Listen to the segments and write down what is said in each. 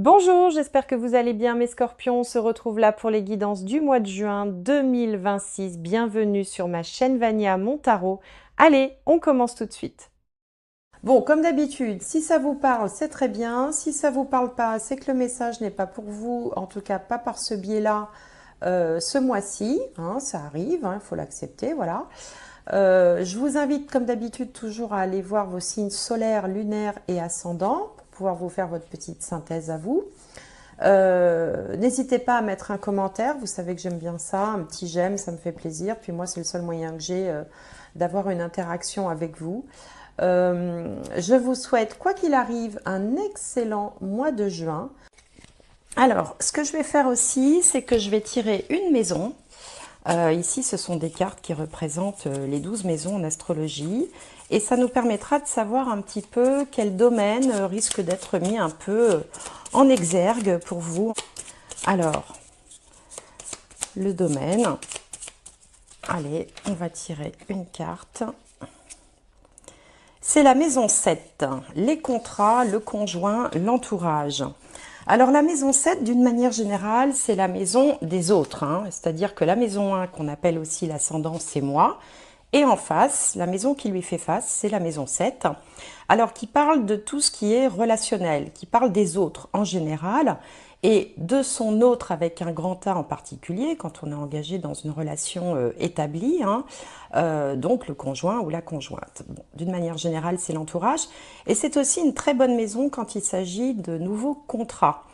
Bonjour, j'espère que vous allez bien mes scorpions. On se retrouve là pour les guidances du mois de juin 2026. Bienvenue sur ma chaîne Vania Mon Tarot. Allez, on commence tout de suite. Bon, comme d'habitude, si ça vous parle, c'est très bien. Si ça vous parle pas, c'est que le message n'est pas pour vous, en tout cas pas par ce biais-là, ce mois-ci. Hein, ça arrive, il faut l'accepter, voilà. Je vous invite, comme d'habitude, toujours à aller voir vos signes solaires, lunaires et ascendants pour pouvoir vous faire votre petite synthèse à vous. N'hésitez pas à mettre un commentaire, vous savez que j'aime bien ça, un petit j'aime, ça me fait plaisir. Puis moi, c'est le seul moyen que j'ai d'avoir une interaction avec vous. Je vous souhaite, quoi qu'il arrive, un excellent mois de juin. Alors, ce que je vais faire aussi, c'est que je vais tirer une maison. Ici, ce sont des cartes qui représentent les 12 maisons en astrologie. Et ça nous permettra de savoir un petit peu quel domaine risque d'être mis un peu en exergue pour vous. Alors, le domaine. Allez, on va tirer une carte. C'est la maison 7, les contrats, le conjoint, l'entourage. Alors la maison 7, d'une manière générale, c'est la maison des autres. C'est-à-dire que la maison 1, qu'on appelle aussi l'ascendant, c'est moi. Et en face, la maison qui lui fait face, c'est la maison 7. Alors qui parle de tout ce qui est relationnel, qui parle des autres en général, et de son autre avec un grand A en particulier, quand on est engagé dans une relation établie, donc le conjoint ou la conjointe. Bon, d'une manière générale, c'est l'entourage. Et c'est aussi une très bonne maison quand il s'agit de nouveaux contrats.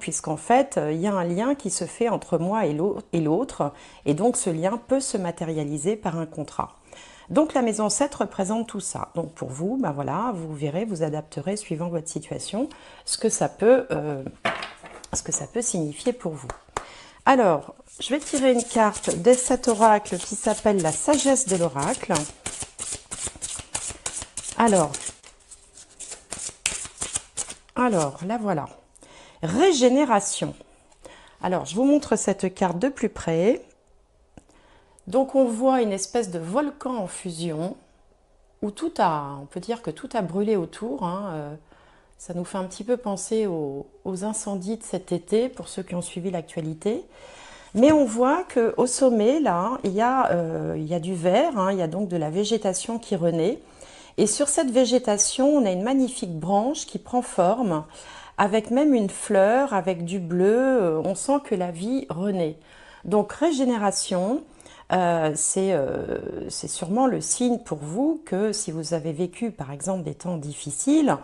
Puisqu'en fait, il y a un lien qui se fait entre moi et l'autre, et donc ce lien peut se matérialiser par un contrat. Donc la maison 7 représente tout ça. Donc pour vous, ben voilà, vous verrez, vous adapterez suivant votre situation ce que ça peut signifier pour vous. Alors, je vais tirer une carte de cet oracle qui s'appelle la sagesse de l'oracle. Alors, la voilà. Régénération. Alors, je vous montre cette carte de plus près. Donc, on voit une espèce de volcan en fusion où on peut dire que tout a brûlé autour. Ça nous fait un petit peu penser aux incendies de cet été, pour ceux qui ont suivi l'actualité. Mais on voit qu'au sommet, là, il y a du vert, il y a donc de la végétation qui renaît. Et sur cette végétation, on a une magnifique branche qui prend forme, avec même une fleur, avec du bleu. On sent que la vie renaît. Donc, régénération, c'est sûrement le signe pour vous que si vous avez vécu, par exemple, des temps difficiles,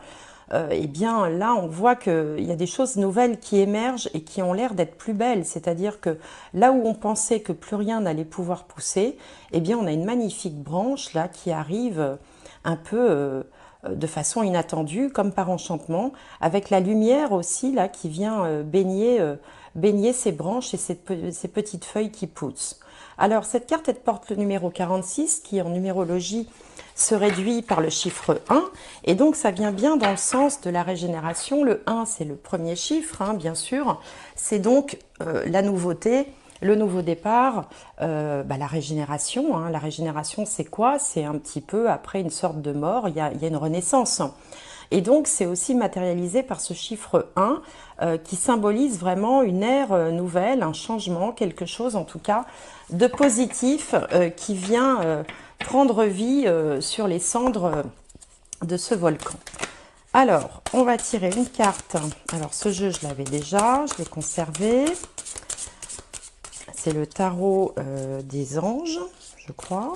eh bien là on voit qu'il y a des choses nouvelles qui émergent et qui ont l'air d'être plus belles, c'est-à-dire que là où on pensait que plus rien n'allait pouvoir pousser, eh bien on a une magnifique branche là qui arrive un peu de façon inattendue, comme par enchantement, avec la lumière aussi là qui vient baigner ces branches et ces petites feuilles qui poussent. Alors cette carte elle porte le numéro 46 qui en numérologie se réduit par le chiffre 1 et donc ça vient bien dans le sens de la régénération. Le 1 c'est le premier chiffre, bien sûr, c'est donc la nouveauté, le nouveau départ, la régénération. La régénération c'est quoi? C'est un petit peu après une sorte de mort, il y a une renaissance. Et donc, c'est aussi matérialisé par ce chiffre 1 qui symbolise vraiment une ère nouvelle, un changement, quelque chose en tout cas de positif qui vient prendre vie sur les cendres de ce volcan. Alors, on va tirer une carte. Alors, ce jeu, je l'avais déjà, je l'ai conservé. C'est le tarot des anges, je crois.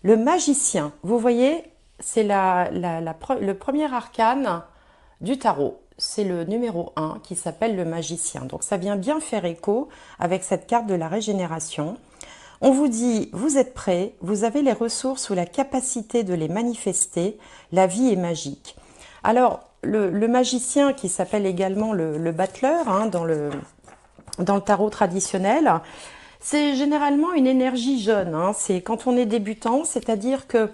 Le magicien, vous voyez, c'est le premier arcane du tarot. C'est le numéro 1 qui s'appelle le magicien. Donc ça vient bien faire écho avec cette carte de la régénération. On vous dit, vous êtes prêts, vous avez les ressources ou la capacité de les manifester, la vie est magique. Alors, le magicien qui s'appelle également le battleur dans le tarot traditionnel, c'est généralement une énergie jeune. C'est quand on est débutant, c'est-à-dire que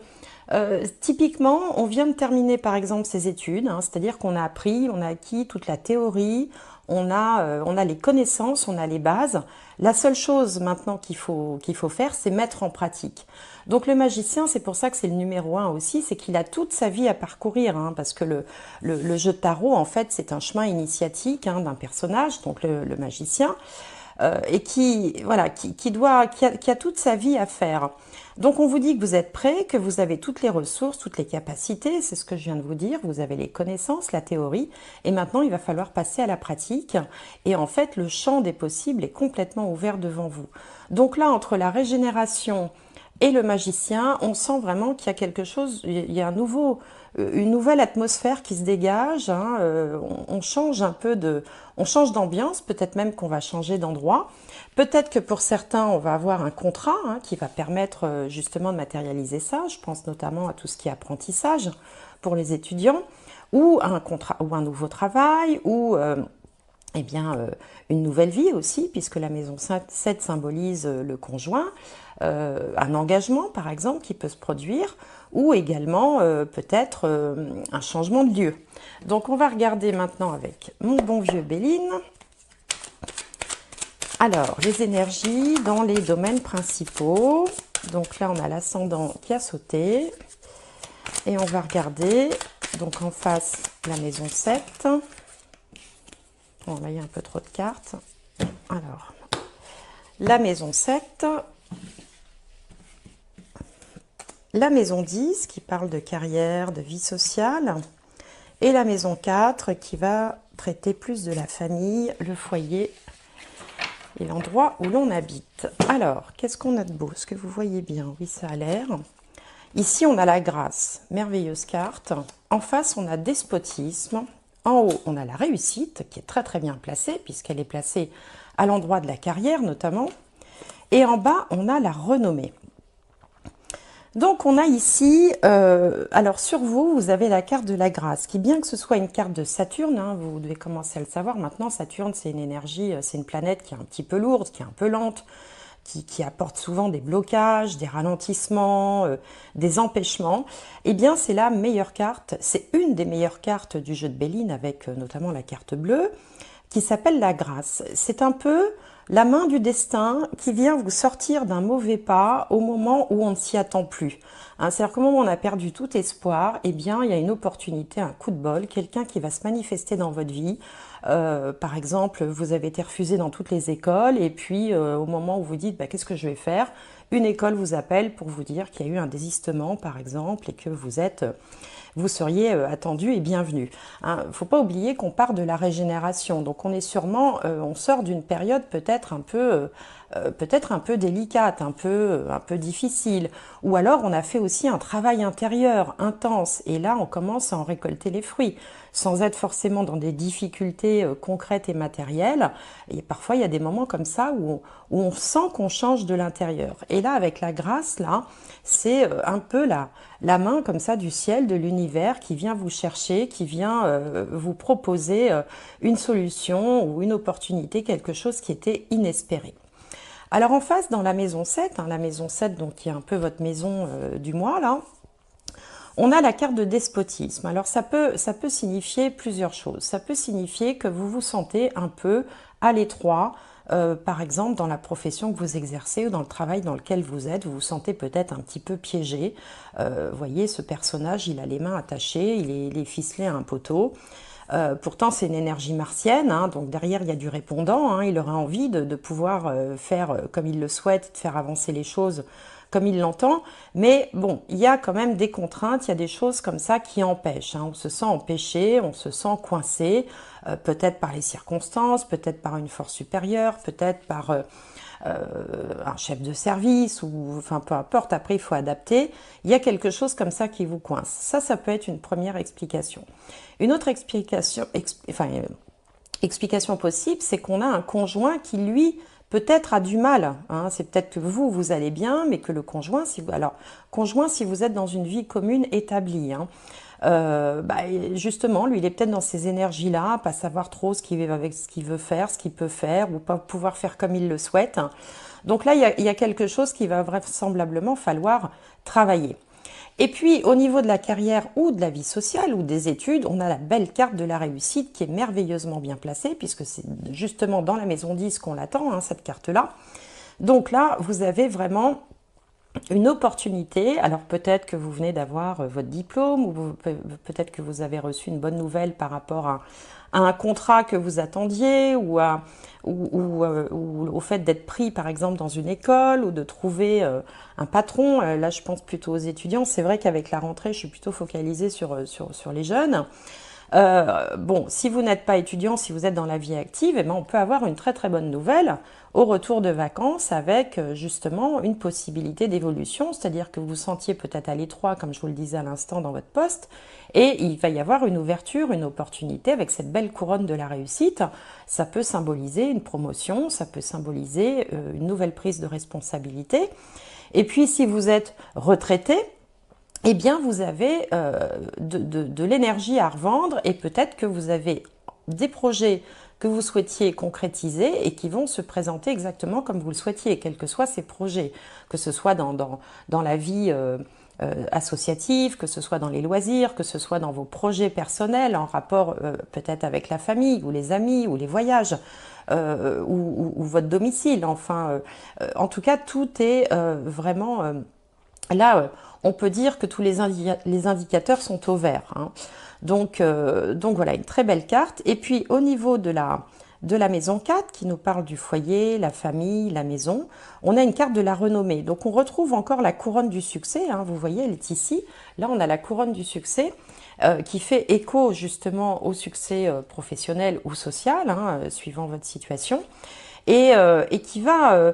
Typiquement, on vient de terminer par exemple ses études, hein, c'est-à-dire qu'on a appris, on a acquis toute la théorie, on a les connaissances, on a les bases. La seule chose maintenant qu'il faut faire, c'est mettre en pratique. Donc le magicien, c'est pour ça que c'est le numéro un aussi, c'est qu'il a toute sa vie à parcourir, hein, parce que le jeu de tarot, en fait, c'est un chemin initiatique, hein, d'un personnage, donc le magicien, et voilà, qui a toute sa vie à faire. Donc on vous dit que vous êtes prêt, que vous avez toutes les ressources, toutes les capacités, c'est ce que je viens de vous dire, vous avez les connaissances, la théorie, et maintenant il va falloir passer à la pratique, et en fait le champ des possibles est complètement ouvert devant vous. Donc là, entre la régénération et le magicien, on sent vraiment qu'il y a quelque chose, il y a une nouvelle atmosphère qui se dégage, hein, on change un peu on change d'ambiance, peut-être même qu'on va changer d'endroit. Peut-être que pour certains, on va avoir un contrat, hein, qui va permettre justement de matérialiser ça. Je pense notamment à tout ce qui est apprentissage pour les étudiants, ou un contrat, ou un nouveau travail, ou eh bien, une nouvelle vie aussi, puisque la maison 7 symbolise le conjoint, un engagement par exemple qui peut se produire, ou également peut-être un changement de lieu. Donc on va regarder maintenant avec mon bon vieux Béline. Alors, les énergies dans les domaines principaux. Donc là, on a l'ascendant qui a sauté. Et on va regarder, donc en face, la maison 7. Bon, là, il y a un peu trop de cartes. Alors, la maison 7. La maison 10 qui parle de carrière, de vie sociale. Et la maison 4 qui va traiter plus de la famille, le foyer et l'endroit où l'on habite. Alors, qu'est-ce qu'on a de beau? Est-ce que vous voyez bien? Oui, ça a l'air. Ici, on a la grâce, merveilleuse carte. En face, on a despotisme. En haut, on a la réussite, qui est très très bien placée, puisqu'elle est placée à l'endroit de la carrière notamment. Et en bas, on a la renommée. Donc on a ici, alors sur vous, vous avez la carte de la grâce, qui bien que ce soit une carte de Saturne, hein, vous devez commencer à le savoir maintenant, Saturne c'est une énergie, c'est une planète qui est un petit peu lourde, qui est un peu lente, qui apporte souvent des blocages, des ralentissements, des empêchements. Eh bien c'est la meilleure carte, c'est une des meilleures cartes du jeu de Béline, avec notamment la carte bleue, qui s'appelle la grâce. C'est un peu la main du destin qui vient vous sortir d'un mauvais pas au moment où on ne s'y attend plus. Hein, c'est-à-dire qu'au moment où on a perdu tout espoir, eh bien, il y a une opportunité, un coup de bol, quelqu'un qui va se manifester dans votre vie. Par exemple, vous avez été refusé dans toutes les écoles et puis au moment où vous dites bah, qu'est-ce que je vais faire, une école vous appelle pour vous dire qu'il y a eu un désistement, par exemple, et que vous seriez attendu et bienvenu. Hein, faut pas oublier qu'on part de la régénération, donc on est sûrement, on sort d'une période peut-être un peu délicate, un peu difficile, ou alors on a fait aussi un travail intérieur intense, et là on commence à en récolter les fruits, sans être forcément dans des difficultés concrètes et matérielles. Et parfois il y a des moments comme ça où on sent qu'on change de l'intérieur. Et là avec la grâce, là, c'est un peu la main comme ça du ciel, de l'univers qui vient vous chercher, qui vient vous proposer une solution ou une opportunité, quelque chose qui était inespéré. Alors en face, dans la maison 7, hein, la maison 7 donc, qui est un peu votre maison du mois, là, on a la carte de despotisme. Alors ça peut signifier plusieurs choses. Ça peut signifier que vous vous sentez un peu à l'étroit, par exemple dans la profession que vous exercez ou dans le travail dans lequel vous êtes, vous vous sentez peut-être un petit peu piégé. Vous voyez, ce personnage, il a les mains attachées, il est ficelé à un poteau. Pourtant, c'est une énergie martienne, hein, donc derrière, il y a du répondant. Hein, il aura envie de pouvoir faire comme il le souhaite, de faire avancer les choses comme il l'entend. Mais bon, il y a quand même des contraintes, il y a des choses comme ça qui empêchent. Hein, on se sent empêché, on se sent coincé, peut-être par les circonstances, peut-être par une force supérieure, peut-être par un chef de service, ou enfin peu importe, après il faut adapter. Il y a quelque chose comme ça qui vous coince. Ça peut être une première explication. Une autre explication, explication possible, c'est qu'on a un conjoint qui, lui, peut-être a du mal. Hein. C'est peut-être que vous allez bien, mais que le conjoint, conjoint, si vous êtes dans une vie commune établie, hein, justement, lui, il est peut-être dans ces énergies-là, pas savoir trop ce qu'il veut faire, ce qu'il peut faire, ou pas pouvoir faire comme il le souhaite. Donc là, il y a quelque chose qui va vraisemblablement falloir travailler. Et puis, au niveau de la carrière ou de la vie sociale ou des études, on a la belle carte de la réussite qui est merveilleusement bien placée, puisque c'est justement dans la maison 10 qu'on l'attend, hein, cette carte-là. Donc là, vous avez vraiment une opportunité. Alors peut-être que vous venez d'avoir votre diplôme, ou peut-être que vous avez reçu une bonne nouvelle par rapport à un contrat que vous attendiez, ou au fait d'être pris par exemple dans une école, ou de trouver un patron. Là je pense plutôt aux étudiants. C'est vrai qu'avec la rentrée je suis plutôt focalisée sur les jeunes. Bon, si vous n'êtes pas étudiant, si vous êtes dans la vie active, eh ben, on peut avoir une très très bonne nouvelle au retour de vacances avec justement une possibilité d'évolution, c'est-à-dire que vous vous sentiez peut-être à l'étroit, comme je vous le disais à l'instant, dans votre poste, et il va y avoir une ouverture, une opportunité avec cette belle couronne de la réussite. Ça peut symboliser une promotion, ça peut symboliser une nouvelle prise de responsabilité. Et puis si vous êtes retraité, eh bien vous avez de l'énergie à revendre, et peut-être que vous avez des projets que vous souhaitiez concrétiser et qui vont se présenter exactement comme vous le souhaitiez, quels que soient ces projets, que ce soit dans la vie associative, que ce soit dans les loisirs, que ce soit dans vos projets personnels en rapport peut-être avec la famille ou les amis ou les voyages. Ou votre domicile, enfin, en tout cas, tout est vraiment là. On peut dire que tous les indicateurs sont au vert, hein. Donc voilà, une très belle carte. Et puis au niveau de la maison 4, qui nous parle du foyer, la famille, la maison, on a une carte de la renommée. Donc on retrouve encore la couronne du succès, hein, vous voyez, elle est ici. Là, on a la couronne du succès qui fait écho justement au succès professionnel ou social, hein, suivant votre situation, et qui va...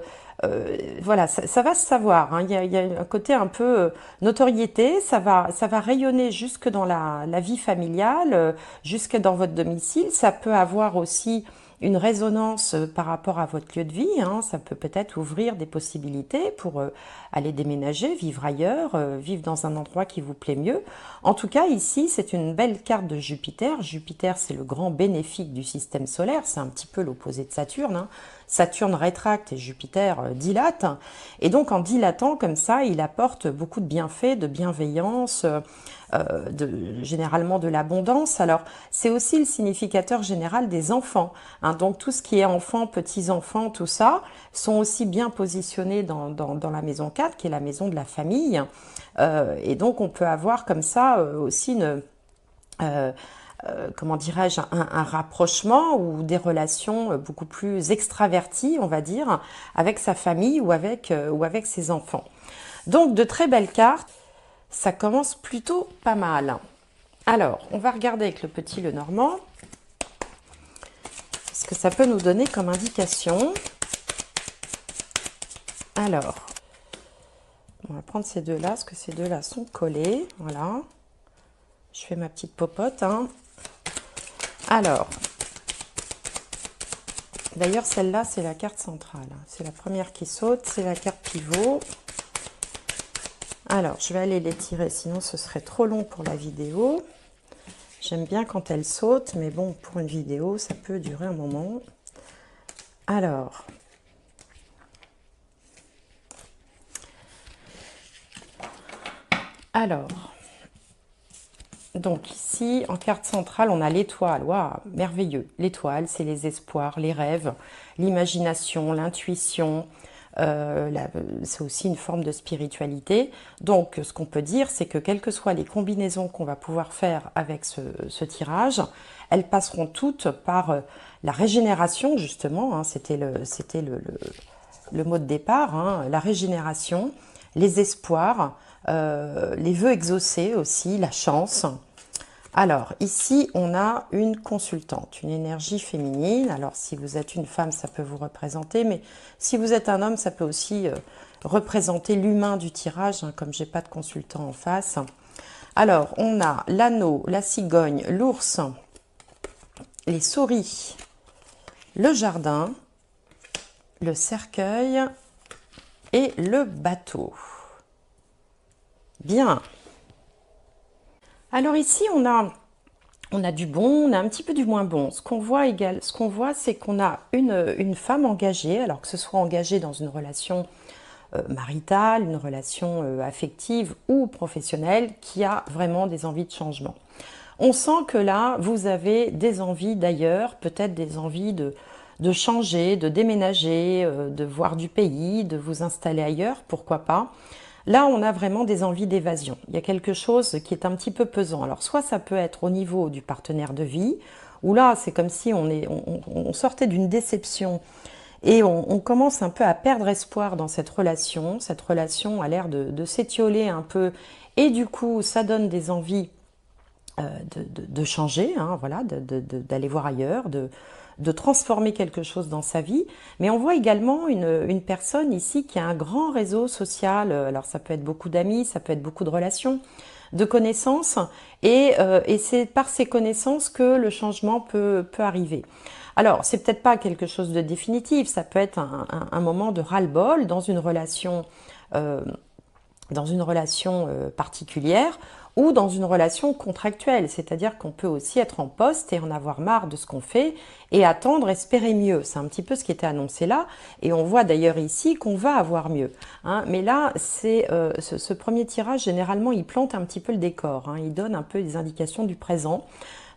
voilà, ça va se savoir, hein. Il y a un côté un peu notoriété, ça va rayonner jusque dans la vie familiale, jusque dans votre domicile. Ça peut avoir aussi une résonance par rapport à votre lieu de vie, hein. Ça peut peut-être ouvrir des possibilités pour aller déménager, vivre ailleurs, vivre dans un endroit qui vous plaît mieux. En tout cas, ici, c'est une belle carte de Jupiter. Jupiter, c'est le grand bénéfique du système solaire, c'est un petit peu l'opposé de Saturne, hein. Saturne rétracte et Jupiter dilate. Et donc en dilatant comme ça, il apporte beaucoup de bienfaits, de bienveillance, généralement de l'abondance. Alors c'est aussi le significateur général des enfants, hein. Donc tout ce qui est enfants, petits-enfants, tout ça, sont aussi bien positionnés dans la maison 4, qui est la maison de la famille. Et donc on peut avoir comme ça aussi une... comment dirais-je, un rapprochement ou des relations beaucoup plus extraverties, on va dire, avec sa famille ou avec ses enfants. Donc de très belles cartes, ça commence plutôt pas mal. Alors, on va regarder avec le petit Lenormand ce que ça peut nous donner comme indication. Alors, on va prendre ces deux-là, parce que ces deux-là sont collés, voilà. Je fais ma petite popote, hein. Alors, d'ailleurs celle-là c'est la carte centrale, c'est la première qui saute, c'est la carte pivot. Alors je vais aller les tirer, sinon ce serait trop long pour la vidéo. J'aime bien quand elle saute, mais bon, pour une vidéo ça peut durer un moment. Alors, donc ici, en carte centrale, on a l'étoile. Waouh, merveilleux. L'étoile, c'est les espoirs, les rêves, l'imagination, l'intuition. C'est aussi une forme de spiritualité. Donc, ce qu'on peut dire, c'est que quelles que soient les combinaisons qu'on va pouvoir faire avec ce tirage, elles passeront toutes par la régénération, justement, hein. C'était le mot de départ, hein, la régénération, les espoirs, les vœux exaucés aussi, la chance. Alors ici on a une consultante, une énergie féminine. Alors si vous êtes une femme ça peut vous représenter, mais si vous êtes un homme ça peut aussi représenter l'humain du tirage, hein, comme j'ai pas de consultant en face. Alors on a l'anneau, la cigogne, l'ours, les souris, le jardin, le cercueil et le bateau. Bien. Alors ici, on a du bon, on a un petit peu du moins bon. Ce qu'on voit, c'est qu'on a une femme engagée, alors que ce soit engagée dans une relation maritale, une relation affective ou professionnelle qui a vraiment des envies de changement. On sent que là, vous avez des envies d'ailleurs, peut-être des envies de changer, de déménager, de voir du pays, de vous installer ailleurs, pourquoi pas. Là, on a vraiment des envies d'évasion. Il y a quelque chose qui est un petit peu pesant. Alors, soit ça peut être au niveau du partenaire de vie, où là, c'est comme si on sortait d'une déception et on commence un peu à perdre espoir dans cette relation. Cette relation a l'air de s'étioler un peu et du coup, ça donne des envies de changer, hein, voilà, d'aller voir ailleurs, de transformer quelque chose dans sa vie. Mais on voit également une personne ici qui a un grand réseau social. Alors ça peut être beaucoup d'amis, ça peut être beaucoup de relations, de connaissances. Et c'est par ces connaissances que le changement peut arriver. Alors, c'est peut-être pas quelque chose de définitif, ça peut être un moment de ras-le-bol euh, dans une relation particulière ou dans une relation contractuelle, c'est-à-dire qu'on peut aussi être en poste et en avoir marre de ce qu'on fait et attendre, espérer mieux. C'est un petit peu ce qui était annoncé là, et on voit d'ailleurs ici qu'on va avoir mieux. Hein. Mais là, ce premier tirage, généralement, il plante un petit peu le décor, hein. Il donne un peu des indications du présent.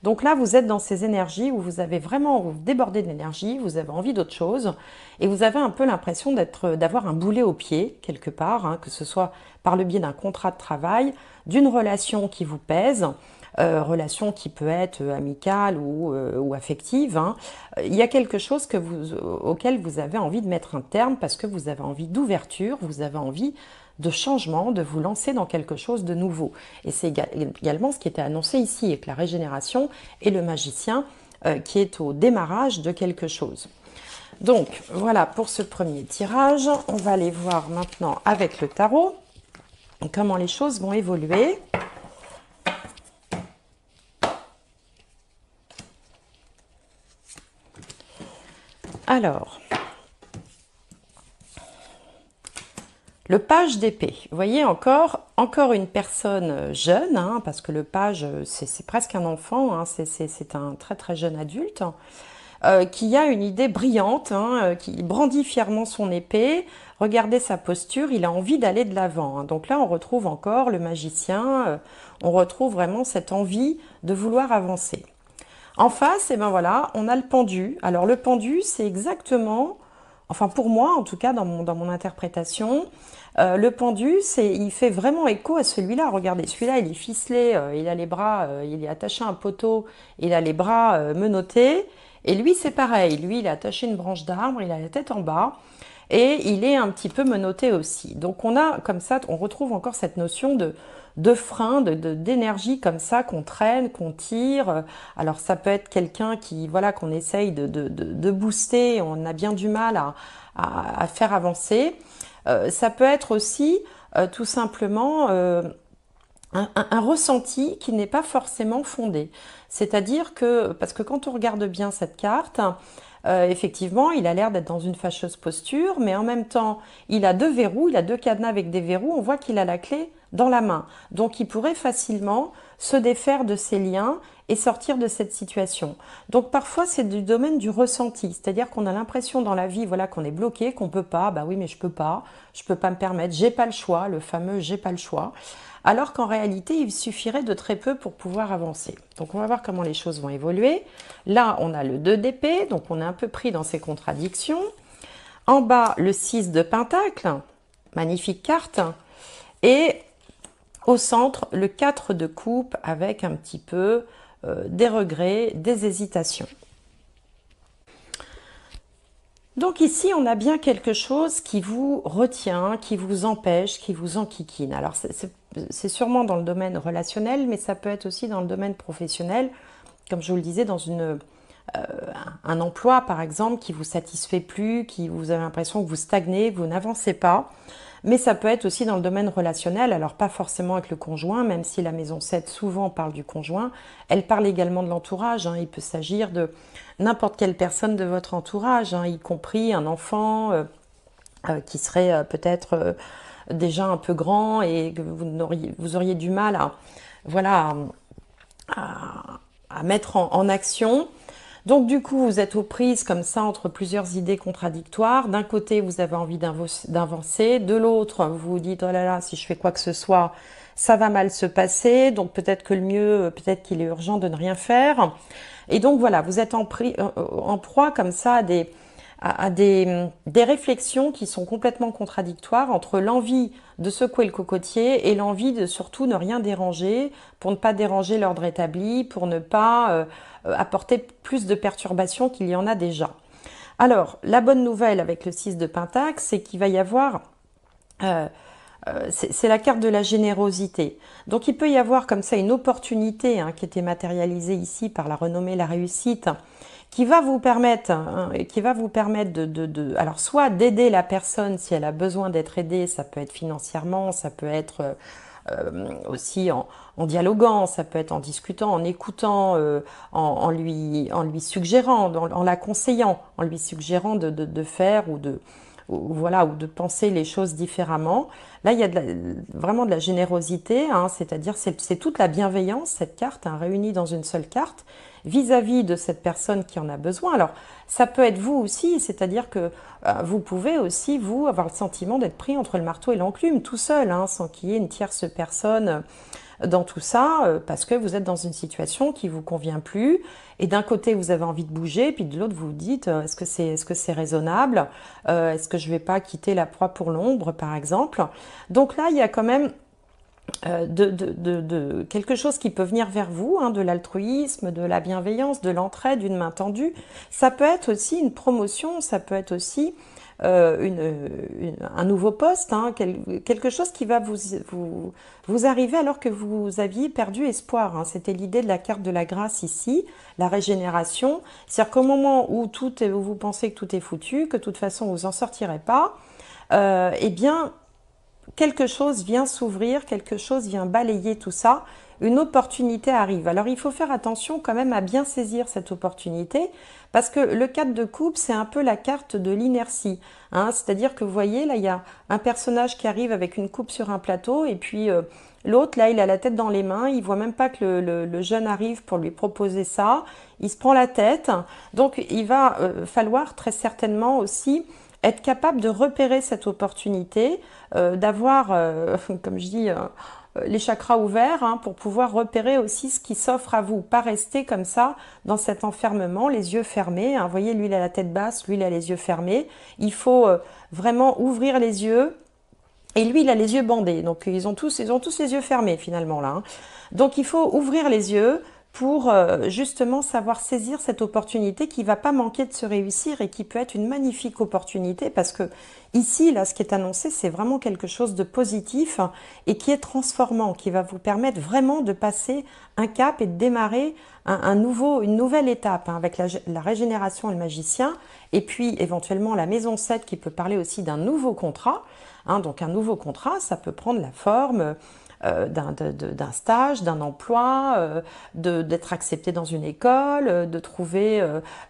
Donc là, vous êtes dans ces énergies où vous avez vraiment vous débordé d'énergie, vous avez envie d'autre chose, et vous avez un peu l'impression d'avoir un boulet au pied, quelque part, hein, que ce soit par le biais d'un contrat de travail, d'une relation qui vous pèse, relation qui peut être amicale ou affective. Hein. Il y a quelque chose auquel vous avez envie de mettre un terme parce que vous avez envie d'ouverture, vous avez envie de changement, de vous lancer dans quelque chose de nouveau. Et c'est également ce qui était annoncé ici avec la régénération et le magicien qui est au démarrage de quelque chose. Donc voilà pour ce premier tirage. On va aller voir maintenant avec le tarot comment les choses vont évoluer. Alors, le page d'épée, vous voyez encore une personne jeune, hein, parce que le page, c'est presque un enfant, hein, c'est un très très jeune adulte, qui a une idée brillante, hein, qui brandit fièrement son épée. Regardez sa posture, il a envie d'aller de l'avant. Hein. Donc là, on retrouve encore le magicien, on retrouve vraiment cette envie de vouloir avancer. En face, et ben voilà, on a le pendu. Alors le pendu, c'est exactement, enfin pour moi en tout cas dans mon interprétation, le pendu, il fait vraiment écho à celui-là. Regardez, celui-là, il est ficelé, il a les bras, il est attaché à un poteau, il a les bras menottés. Et lui, c'est pareil. Lui, il est attaché à une branche d'arbre, il a la tête en bas. Et il est un petit peu menotté aussi. Donc on a comme ça, on retrouve encore cette notion de frein, d'énergie comme ça qu'on traîne, qu'on tire. Alors ça peut être quelqu'un qui, voilà, qu'on essaye de booster, on a bien du mal à faire avancer. Ça peut être aussi tout simplement un ressenti qui n'est pas forcément fondé. C'est-à-dire que, parce que quand on regarde bien cette carte, effectivement, il a l'air d'être dans une fâcheuse posture, mais en même temps, il a deux verrous, il a deux cadenas avec des verrous, on voit qu'il a la clé dans la main. Donc, il pourrait facilement se défaire de ses liens et sortir de cette situation. Donc, parfois, c'est du domaine du ressenti, c'est-à-dire qu'on a l'impression dans la vie, voilà, qu'on est bloqué, qu'on peut pas, bah oui, mais je peux pas me permettre, j'ai pas le choix, le fameux j'ai pas le choix. Alors qu'en réalité, il suffirait de très peu pour pouvoir avancer. Donc on va voir comment les choses vont évoluer. Là, on a le 2 d'épée, donc on est un peu pris dans ces contradictions. En bas, le 6 de pentacle, magnifique carte. Et au centre, le 4 de coupe avec un petit peu des regrets, des hésitations. Donc ici, on a bien quelque chose qui vous retient, qui vous empêche, qui vous enquiquine. Alors c'est sûrement dans le domaine relationnel, mais ça peut être aussi dans le domaine professionnel, comme je vous le disais, dans un emploi par exemple qui vous satisfait plus, qui vous avez l'impression que vous stagnez, vous n'avancez pas. Mais ça peut être aussi dans le domaine relationnel, alors pas forcément avec le conjoint, même si la maison 7 souvent parle du conjoint, elle parle également de l'entourage, hein. Il peut s'agir de n'importe quelle personne de votre entourage, hein, y compris un enfant qui serait peut-être déjà un peu grand et que vous auriez du mal voilà, à mettre en action. Donc du coup, vous êtes aux prises comme ça entre plusieurs idées contradictoires. D'un côté, vous avez envie d'avancer. De l'autre, vous vous dites, oh là là, si je fais quoi que ce soit, ça va mal se passer. Donc peut-être que le mieux, peut-être qu'il est urgent de ne rien faire. Et donc voilà, vous êtes en proie comme ça à des réflexions qui sont complètement contradictoires entre l'envie de secouer le cocotier et l'envie de surtout ne rien déranger, pour ne pas déranger l'ordre établi, pour ne pas apporter plus de perturbations qu'il y en a déjà. Alors, la bonne nouvelle avec le 6 de Pentacle, c'est qu'il va y avoir... c'est la carte de la générosité. Donc il peut y avoir comme ça une opportunité qui était matérialisée ici par la renommée, la réussite, qui va vous permettre, alors soit d'aider la personne si elle a besoin d'être aidée, ça peut être financièrement, ça peut être aussi en dialoguant, ça peut être en discutant, en écoutant, en lui suggérant, en la conseillant, en lui suggérant de faire voilà, ou de penser les choses différemment. Là, il y a vraiment de la générosité, c'est-à-dire c'est toute la bienveillance, cette carte, réunie dans une seule carte, vis-à-vis de cette personne qui en a besoin. Alors, ça peut être vous aussi, c'est-à-dire que vous pouvez aussi, vous, avoir le sentiment d'être pris entre le marteau et l'enclume, tout seul, sans qu'il y ait une tierce personne dans tout ça, parce que vous êtes dans une situation qui vous convient plus, et d'un côté vous avez envie de bouger, puis de l'autre vous vous dites est-ce que c'est raisonnable, est-ce que je vais pas quitter la proie pour l'ombre par exemple. Donc là il y a quand même quelque chose qui peut venir vers vous, de l'altruisme, de la bienveillance, de l'entraide, une main tendue. Ça peut être aussi une promotion, ça peut être aussi un nouveau poste, quelque chose qui va vous arriver alors que vous aviez perdu espoir. C'était l'idée de la carte de la grâce ici, la régénération. C'est-à-dire qu'au moment où vous pensez que tout est foutu, que de toute façon vous n'en sortirez pas, eh bien, quelque chose vient s'ouvrir, quelque chose vient balayer tout ça, une opportunité arrive. Alors il faut faire attention quand même à bien saisir cette opportunité, parce que le 4 de coupe, c'est un peu la carte de l'inertie. C'est-à-dire que vous voyez, là il y a un personnage qui arrive avec une coupe sur un plateau, et puis l'autre, là il a la tête dans les mains, il voit même pas que le jeune arrive pour lui proposer ça, il se prend la tête, donc il va falloir très certainement aussi être capable de repérer cette opportunité, d'avoir, comme je dis, les chakras ouverts pour pouvoir repérer aussi ce qui s'offre à vous, pas rester comme ça dans cet enfermement, les yeux fermés. Vous voyez, lui il a la tête basse, lui il a les yeux fermés. Il faut vraiment ouvrir les yeux. Et lui, il a les yeux bandés, donc ils ont tous les yeux fermés finalement là. Donc il faut ouvrir les yeux pour justement savoir saisir cette opportunité qui va pas manquer de se réussir et qui peut être une magnifique opportunité, parce que ici, là, ce qui est annoncé, c'est vraiment quelque chose de positif et qui est transformant, qui va vous permettre vraiment de passer un cap et de démarrer une nouvelle étape avec la régénération et le magicien, et puis éventuellement la maison 7 qui peut parler aussi d'un nouveau contrat. Donc un nouveau contrat, ça peut prendre la forme d'un stage, d'un emploi, d'être accepté dans une école, de trouver,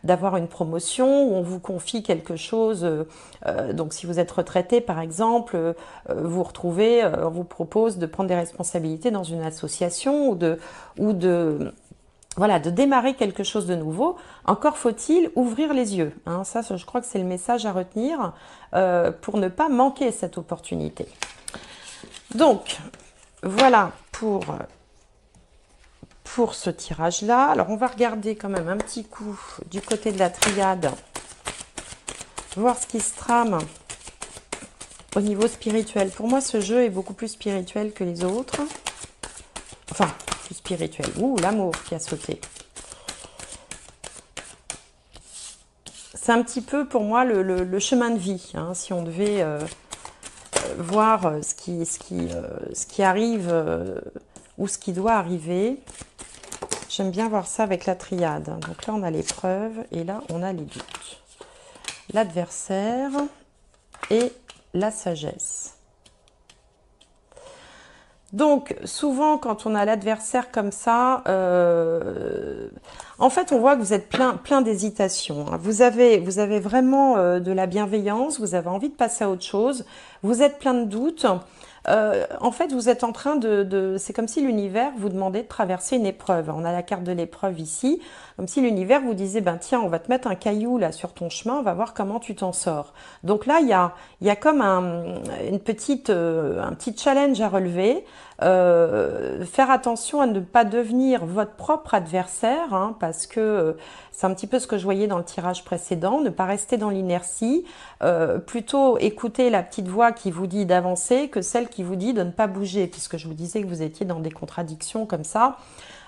d'avoir une promotion où on vous confie quelque chose. Donc si vous êtes retraité par exemple, vous retrouvez, on vous propose de prendre des responsabilités dans une association ou de démarrer quelque chose de nouveau. Encore faut-il ouvrir les yeux. Ça, je crois que c'est le message à retenir pour ne pas manquer cette opportunité. Donc, voilà pour ce tirage-là. Alors, on va regarder quand même un petit coup du côté de la triade, voir ce qui se trame au niveau spirituel. Pour moi, ce jeu est beaucoup plus spirituel que les autres. Enfin, plus spirituel. Ouh, l'amour qui a sauté. C'est un petit peu pour moi le chemin de vie, si on devait voir ce qui arrive ou ce qui doit arriver. J'aime bien voir ça avec la triade. Donc là, on a l'épreuve et là, on a les doutes. L'adversaire et la sagesse. Donc, souvent, quand on a l'adversaire comme ça, en fait, on voit que vous êtes plein d'hésitation. Vous avez vraiment de la bienveillance, vous avez envie de passer à autre chose. Vous êtes plein de doutes. En fait, vous êtes en train c'est comme si l'univers vous demandait de traverser une épreuve. On a la carte de l'épreuve ici, comme si l'univers vous disait, ben tiens, on va te mettre un caillou là sur ton chemin, on va voir comment tu t'en sors. Donc là, il y a comme un petit challenge à relever. Faire attention à ne pas devenir votre propre adversaire, hein, parce que c'est un petit peu ce que je voyais dans le tirage précédent, ne pas rester dans l'inertie, plutôt écouter la petite voix qui vous dit d'avancer que celle qui vous dit de ne pas bouger, puisque je vous disais que vous étiez dans des contradictions comme ça,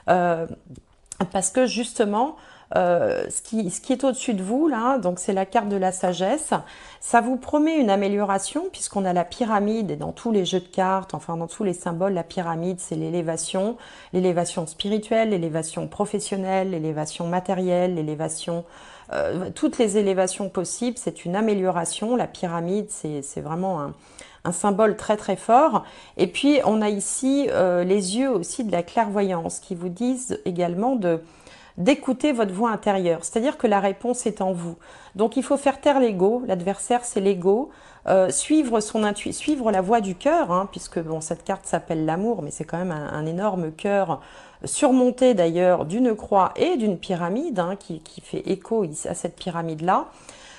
parce que justement, ce qui est au-dessus de vous, là, donc c'est la carte de la sagesse, ça vous promet une amélioration, puisqu'on a la pyramide, et dans tous les jeux de cartes, enfin dans tous les symboles, la pyramide, c'est l'élévation spirituelle, l'élévation professionnelle, l'élévation matérielle, l'élévation... toutes les élévations possibles, c'est une amélioration. La pyramide, c'est vraiment un symbole très très fort. Et puis, on a ici les yeux aussi de la clairvoyance qui vous disent également d'écouter votre voix intérieure, c'est-à-dire que la réponse est en vous. Donc il faut faire taire l'ego, l'adversaire c'est l'ego, suivre suivre la voix du cœur, hein, puisque bon, cette carte s'appelle l'amour, mais c'est quand même un énorme cœur, surmonté d'ailleurs d'une croix et d'une pyramide, hein, qui fait écho à cette pyramide-là.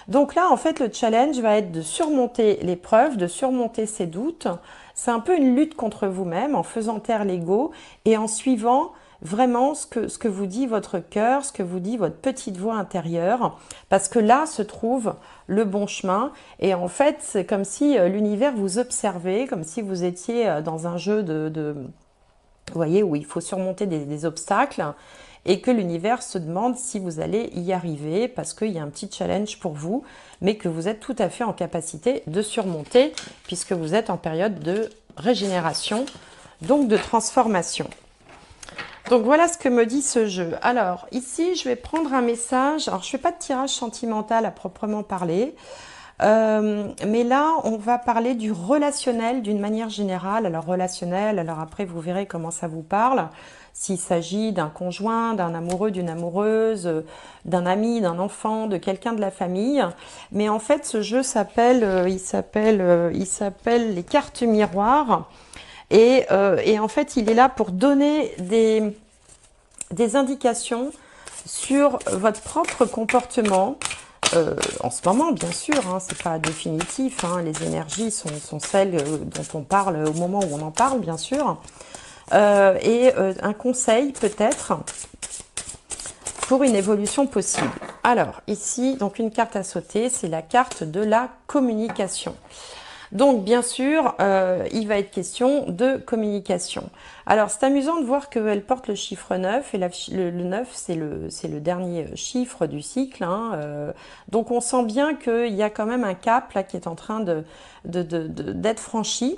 Donc là, en fait, le challenge va être de surmonter l'épreuve, de surmonter ses doutes. C'est un peu une lutte contre vous-même, en faisant taire l'ego et en suivant vraiment ce que vous dit votre cœur, ce que vous dit votre petite voix intérieure, parce que là se trouve le bon chemin. Et en fait, c'est comme si l'univers vous observait, comme si vous étiez dans un jeu vous voyez, où il faut surmonter des obstacles, et que l'univers se demande si vous allez y arriver, parce qu'il y a un petit challenge pour vous, mais que vous êtes tout à fait en capacité de surmonter, puisque vous êtes en période de régénération, donc de transformation. Donc voilà ce que me dit ce jeu. Alors ici, je vais prendre un message. Alors je ne fais pas de tirage sentimental à proprement parler. Mais là, on va parler du relationnel d'une manière générale. Alors relationnel, alors après vous verrez comment ça vous parle. S'il s'agit d'un conjoint, d'un amoureux, d'une amoureuse, d'un ami, d'un enfant, de quelqu'un de la famille. Mais en fait, ce jeu s'appelle, il s'appelle les cartes miroirs. Et en fait, il est là pour donner des indications sur votre propre comportement. En ce moment, bien sûr, hein, c'est pas définitif, hein, les énergies sont celles dont on parle au moment où on en parle, bien sûr. Un conseil peut-être pour une évolution possible. Alors, ici, donc une carte à sauter, c'est la carte de la communication. Donc, bien sûr, il va être question de communication. Alors, c'est amusant de voir qu'elle porte le chiffre 9, et le 9, c'est le dernier chiffre du cycle. Hein, donc, on sent bien qu'il y a quand même un cap là qui est en train d'être franchi.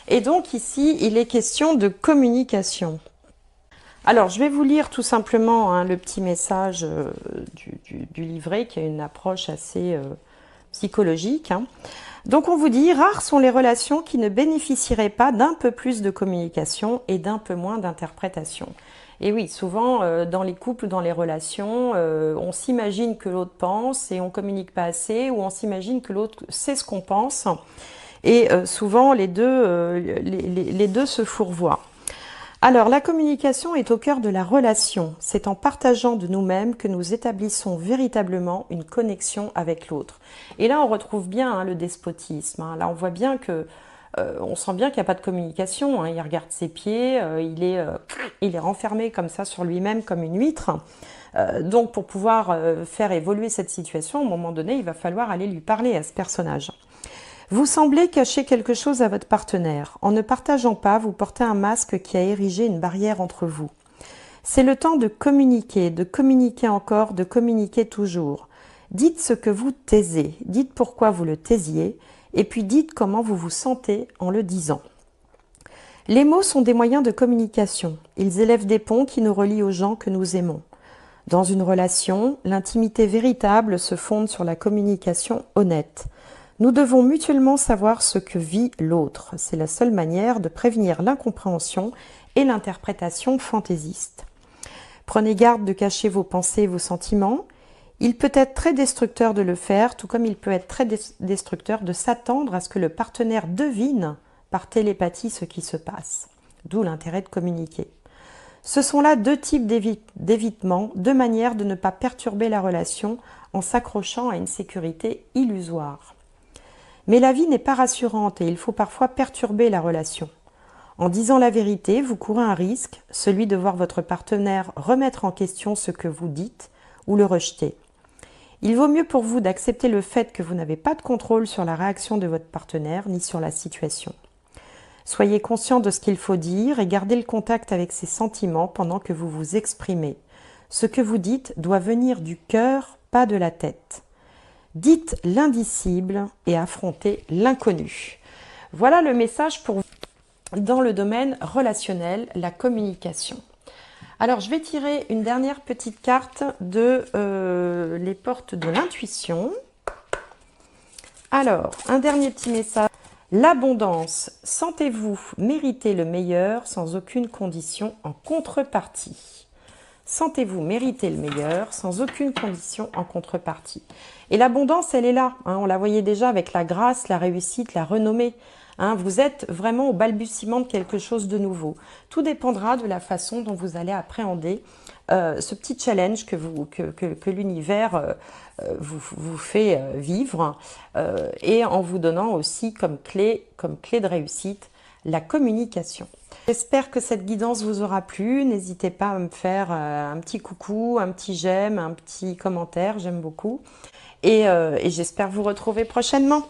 Et donc, ici, il est question de communication. Alors, je vais vous lire tout simplement hein, le petit message du livret, qui a une approche assez psychologique. Hein. Donc on vous dit, rares sont les relations qui ne bénéficieraient pas d'un peu plus de communication et d'un peu moins d'interprétation. Et oui, souvent dans les couples, dans les relations, on s'imagine que l'autre pense et on communique pas assez, ou on s'imagine que l'autre sait ce qu'on pense. Et souvent les deux se fourvoient. Alors, la communication est au cœur de la relation. C'est en partageant de nous-mêmes que nous établissons véritablement une connexion avec l'autre. Et là, on retrouve bien hein, le despotisme. Hein. Là, on voit bien que, on sent bien qu'il n'y a pas de communication. Hein. Il regarde ses pieds, il est renfermé comme ça sur lui-même, comme une huître. Donc, pour pouvoir faire évoluer cette situation, à un moment donné, il va falloir aller lui parler à ce personnage. Vous semblez cacher quelque chose à votre partenaire. En ne partageant pas, vous portez un masque qui a érigé une barrière entre vous. C'est le temps de communiquer encore, de communiquer toujours. Dites ce que vous taisez, dites pourquoi vous le taisiez, et puis dites comment vous vous sentez en le disant. Les mots sont des moyens de communication. Ils élèvent des ponts qui nous relient aux gens que nous aimons. Dans une relation, l'intimité véritable se fonde sur la communication honnête. Nous devons mutuellement savoir ce que vit l'autre. C'est la seule manière de prévenir l'incompréhension et l'interprétation fantaisiste. Prenez garde de cacher vos pensées et vos sentiments. Il peut être très destructeur de le faire, tout comme il peut être très destructeur de s'attendre à ce que le partenaire devine par télépathie ce qui se passe. D'où l'intérêt de communiquer. Ce sont là deux types d'évitement, deux manières de ne pas perturber la relation en s'accrochant à une sécurité illusoire. Mais la vie n'est pas rassurante et il faut parfois perturber la relation. En disant la vérité, vous courez un risque, celui de voir votre partenaire remettre en question ce que vous dites ou le rejeter. Il vaut mieux pour vous d'accepter le fait que vous n'avez pas de contrôle sur la réaction de votre partenaire ni sur la situation. Soyez conscient de ce qu'il faut dire et gardez le contact avec ses sentiments pendant que vous vous exprimez. Ce que vous dites doit venir du cœur, pas de la tête. Dites l'indicible et affrontez l'inconnu. Voilà le message pour vous dans le domaine relationnel, la communication. Alors, je vais tirer une dernière petite carte de les portes de l'intuition. Alors, un dernier petit message. L'abondance. Sentez-vous mériter le meilleur sans aucune condition en contrepartie. Sentez-vous mériter le meilleur sans aucune condition en contrepartie. Et l'abondance, elle est là. Hein, on la voyait déjà avec la grâce, la réussite, la renommée. Hein, vous êtes vraiment au balbutiement de quelque chose de nouveau. Tout dépendra de la façon dont vous allez appréhender ce petit challenge que l'univers vous fait vivre et en vous donnant aussi comme clé de réussite la communication. J'espère que cette guidance vous aura plu. N'hésitez pas à me faire un petit coucou, un petit j'aime, un petit commentaire, j'aime beaucoup. Et j'espère vous retrouver prochainement.